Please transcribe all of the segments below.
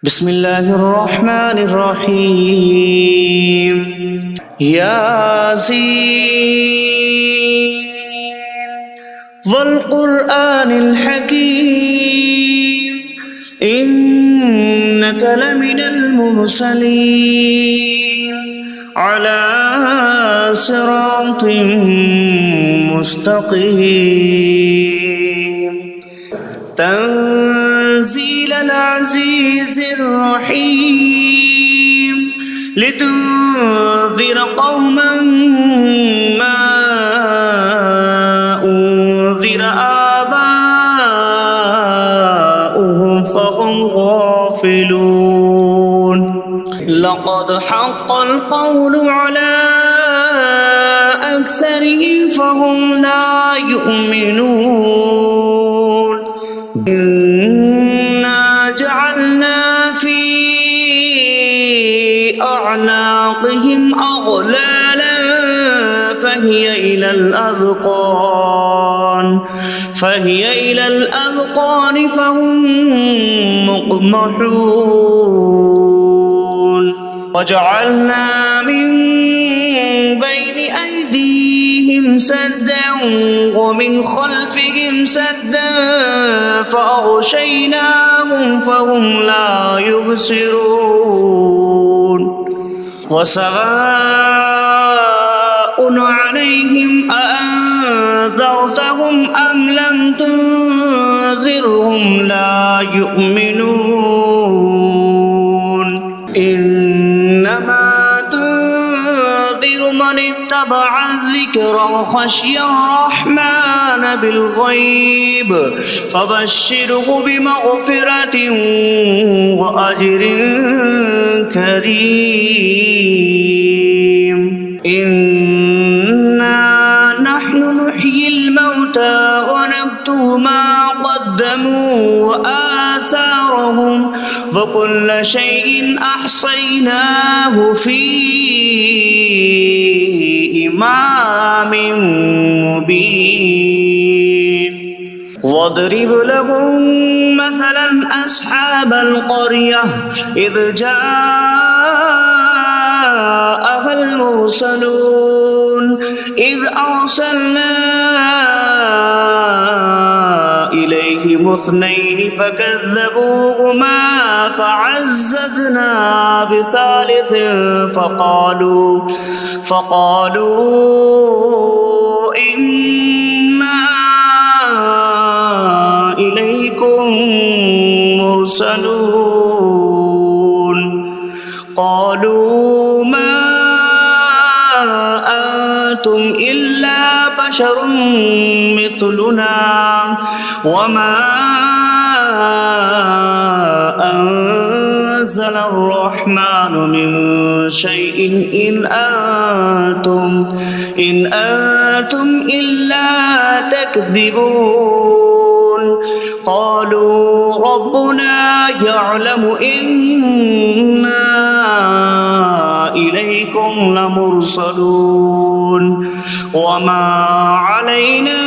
بسم الله الرحمن الرحيم ياسين والقرآن الحكيم إنك لمن المرسلين على صراط مستقيم تنزيل العزيز الرحيم لتنذر قوما ما أنذر آباؤهم فهم غافلون لقد حق القول على أكثرهم فهم لا يؤمنون إنا جعلنا في أعناقهم أغلالا فهي إلى الأذقان فهم مقمحون وجعلنا من بين أيديهم سدا ومن خلفهم سدا فأغشيناهم فهم لا يبصرون وسواء عليهم أأنذرتهم أم لم تنذرهم لا يؤمنون إنما تنذر من اتبع الذكر وخشي الرحمن بالغيب فبشره بمغفرة وأجر كريم إنا نحن نحيي الموتى ونكتب ما قدموا وآثارهم وكل شيء أحصيناه في إمام مبين واضرب لهم مثلا أصحاب القرية إذ جاءها المرسلون إذ أرسلنا إليهم اثنين فكذبوهما فعززنا بثالث فقالوا إنا إليكم مرسلون قالوا ما أنتم إلا بشر مثلنا وما أنزل الرحمن من شيء إن أنتم إلا تكذبون قالوا ربنا يعلم إنا إليكم لمرسلون وما علينا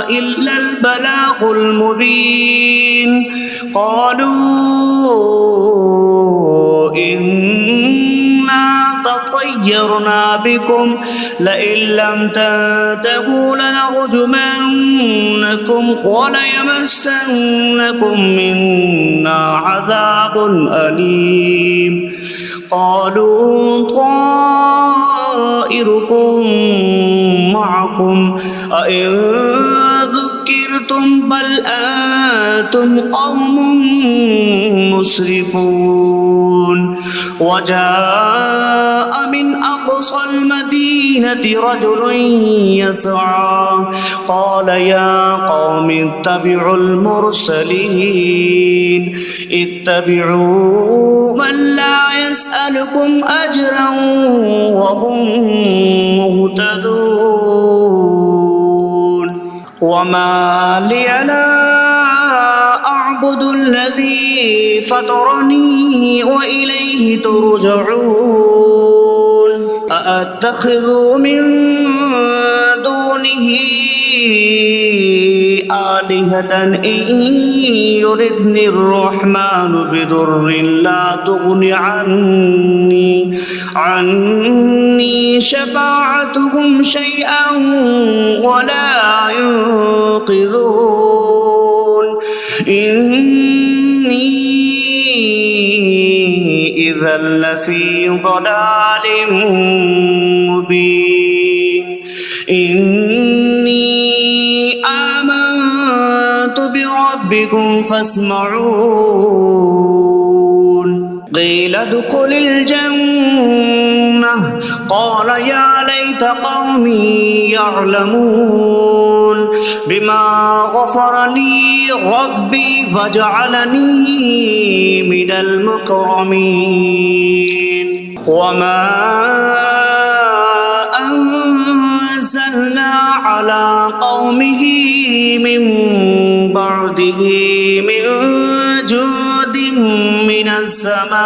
إلا البلاغ المبين قالوا إنا تطيرنا بكم لئن لم تنتهوا لنرجمنكم وليمسنكم منا عذاب أليم قالوا طائركم معكم أئن ذكرتم بل أنتم قوم مسرفون وجاء من أقصى المدينة رجل يسعى قال يا قوم اتبعوا المرسلين اتبعوا من لا يسألكم أجرا وهم مهتدون وما لي لا أعبد الذي فطرني وإليه ترجعون أأتخذ من دونه آلهة إن يردني الرحمن بضر لا تغن عني شفاعتهم شيئا ولا ينقذون إني إذا لفي ضلال مبين إني آمنت بربكم فاسمعون قيل ادخل الجنة قال يا ليت قومي يعلمون بما غفر لي ربي فجعلني من المكرمين وما أنزلنا على قومه من بعده من جود من السماء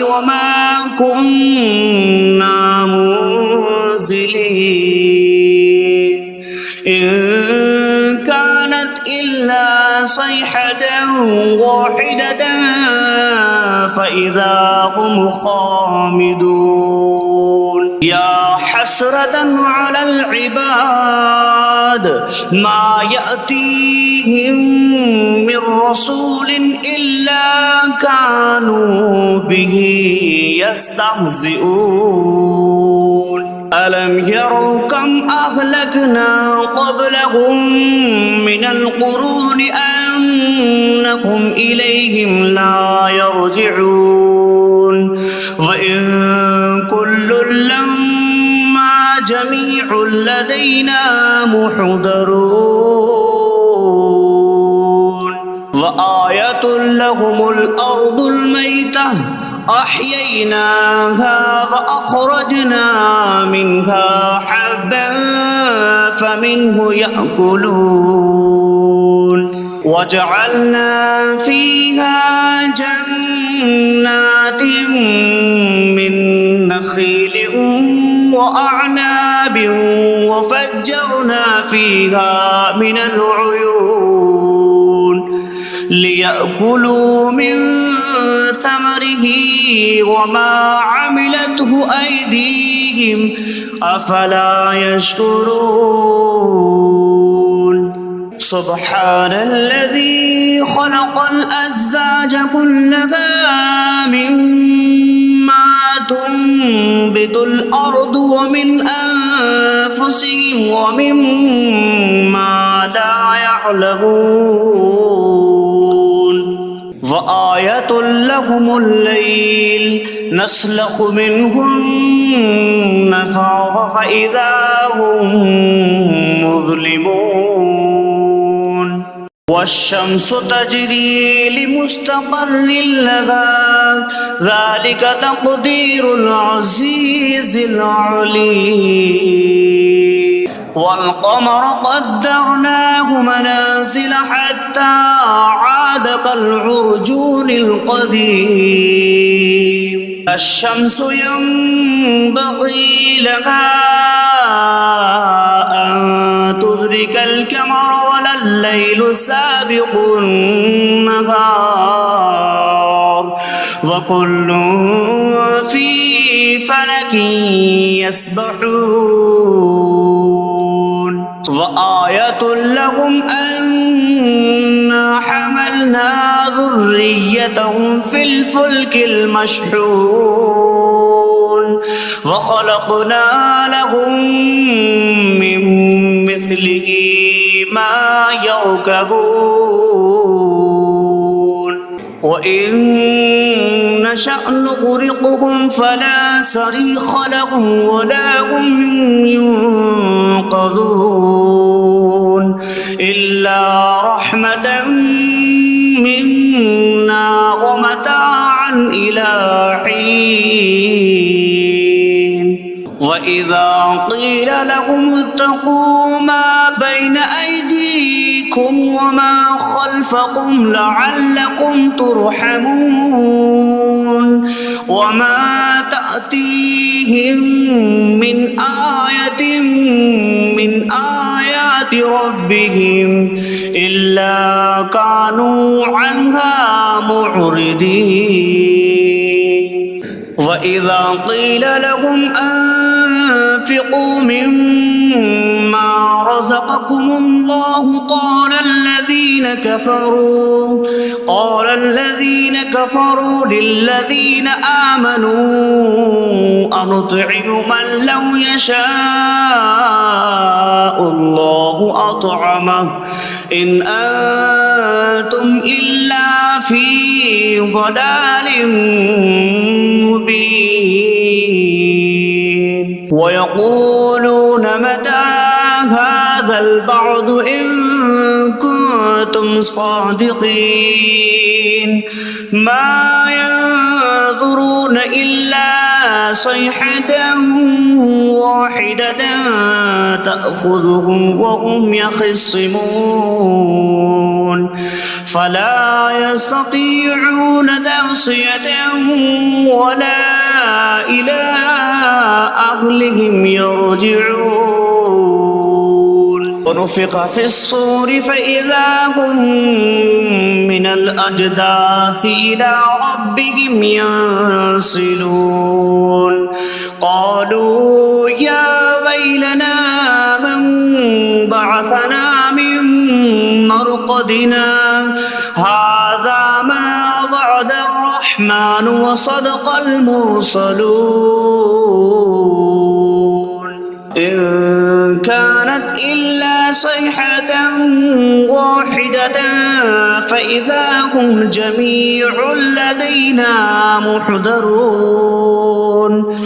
وما كنا منزلين إن كانت إلا صيحة واحدة فإذا هم خامدون يا حسرة على العباد ما يأتيهم من رسول إلا كانوا به يستهزئون ألم يروا كم أهلكنا قبلهم من القرون أنكم إليهم لا يرجعون وإن كل لما جميع لدينا محضرون وآية لهم الأرض الميتة أحييناها وأخرجنا منها حبا فمنه يأكلون وجعلنا فيها جنات من نخيل وأعناب وفجرنا فيها من العيون ليأكلوا من ثمره وما عملته أيديهم أفلا يشكرون سبحان الذي خلق الأزواج كلها مما تنبت الأرض ومن أنفسهم ومما لا يعلمون وآية لهم الليل نسلخ منه النهار فإذا هم مظلمون والشمس تجري لمستقر لها ذلك تقدير العزيز العليم والقمر قدرناه منازل حتى عاد كالعرجون القديم الشمس ينبغي لها أن تدرك القمر ولا الليل سابق النهار وكل في فلك يسبحون وآية لهم أنا حملنا ذريتهم في الفلك المشحون وخلقنا لهم من مثله ما يركبون وإن نشأ نغرقهم فلا صريخ لهم ولا هم ينقذون إلا رحمة منا ومتاعا إلى حين وإذا قيل لهم اتقوا ما بين أيديكم وما خلفكم لعلكم ترحمون وما تأتيهم من آية من آيات ربهم إلا كانوا عنها معرضين وإذا قيل لهم أنفقوا مما رزقكم الله قال الذين كفروا للذين آمنوا أنطعم من لو يشاء الله أطعمه إن أنتم إلا في ضلال مبين ويقولون متى هذا البعد إن كنتم صادقين ما ينظرون إلا صيحة واحدة تأخذهم وهم يخصمون فلا يستطيعون توصية ولا إلى أهلهم يرجعون ونفخ في الصور فإذا هم من الأجداث إلى ربهم ينسلون قالوا يا ويلنا من بعثنا من مرقدنا هذا ما وعد الرحمن وصدق المرسلون إن كانت إلا صيحة واحدة فإذا هم جميع لدينا محضرون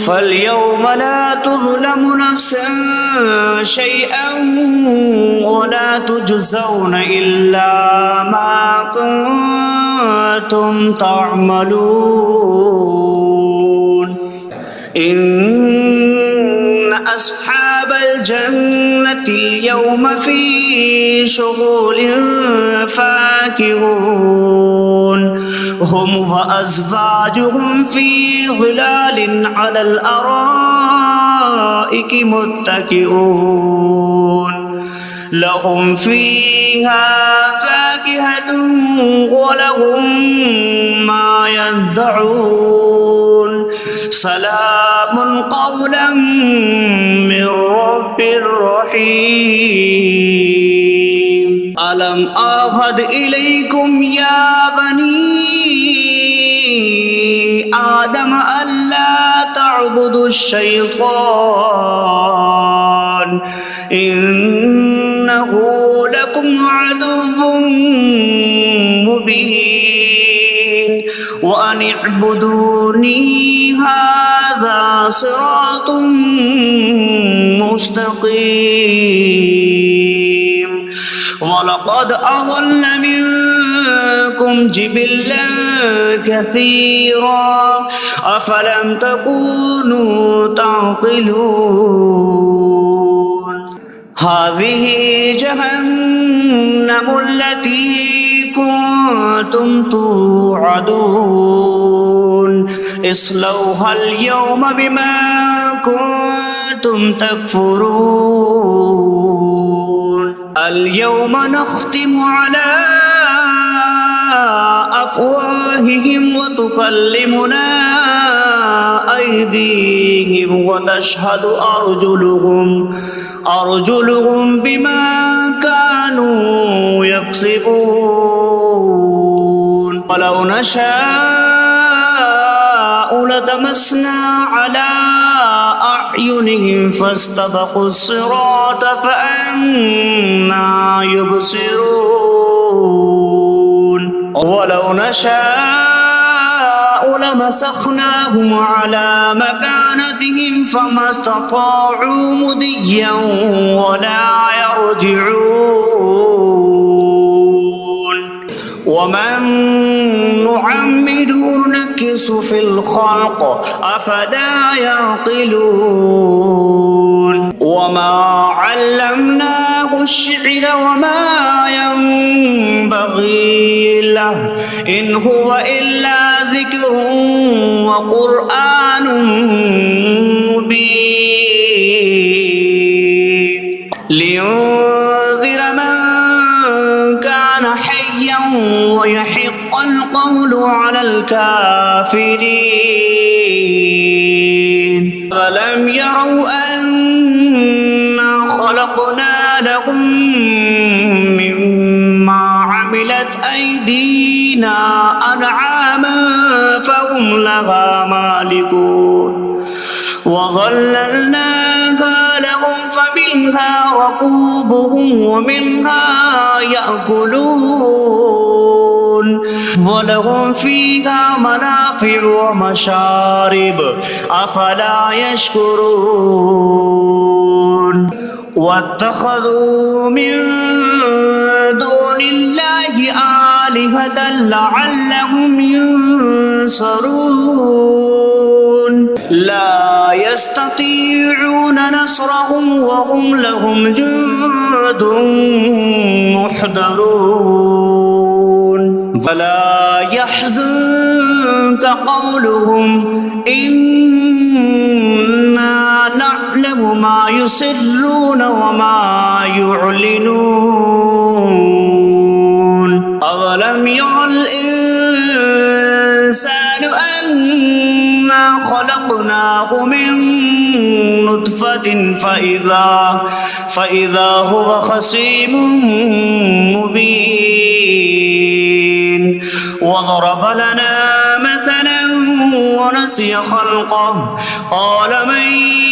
فاليوم لا تظلم نفس شيئا ولا تجزون إلا ما كنتم تعملون إن أصحاب الجنة اليوم في شغل فاكهون هم وأزواجهم في ظلال على الأرائك متكئون لهم فيها فاكهة ولهم ما يدعون سلام قولا من رب رحيم ألم أعهد إليكم يا بني آدم ألا تعبدوا الشيطان إنه لكم عدو مبين وأن اعبدوني هذا صراط مستقيم ولقد أضل منكم جبلا كثيرا أفلم تكونوا تعقلون هذه جهنم التي كنتم توعدون اصلوها اليوم بما كنتم تكفرون اليوم نختم على أفواههم وتكلمنا أيديهم وتشهد أرجلهم بما كانوا يكسبون ولو نشاء لتمسنا على أعينهم فاستبقوا الصراط فأنا يبصرون ولو نشاء لمسخناهم على مكانتهم فما استطاعوا مضيا ولا يرجعون ومن نعمره نكس في الخلق أفلا يعقلون وما علمناه الشعر وما ينبغي له إن هو إلا ذكر وقرآن مبين لينذر من كان حيا ويحق القول على الكافرين فلم يروا أنا خلقنا لهم مما عملت أيدينا أنعاما فهم لها مالكون وظللناها لهم فمنها ركوبهم ومنها يأكلون ولهم فيها منافع ومشارب أفلا يشكرون واتخذوا من دون الله آلهة لعلهم ينصرون لا يستطيعون نصرهم وهم لهم جند محضرون فلا يحزنك قولهم إنا نعلم ما يسرون وما يعلنون أولم ير الإنسان أنا خلقناه من نطفة فإذا هو خصيم مبين وضرب لنا مثلا ونسي خلقه قال من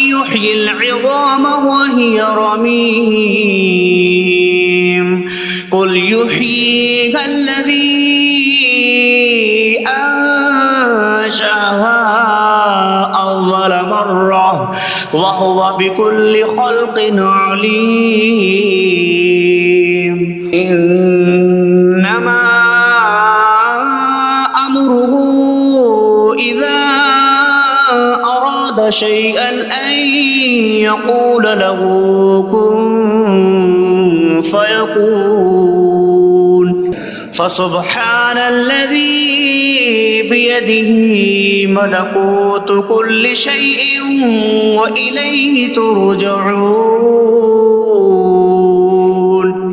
يحيي العظام وهي رميم قل يحييها الذي أنشأها أول مرة وهو بكل خلق عليم إنما أمره إذا أراد شيئا أن يقول له كن فيكون فسبحان الذي بيده ملكوت كل شيء وإليه ترجعون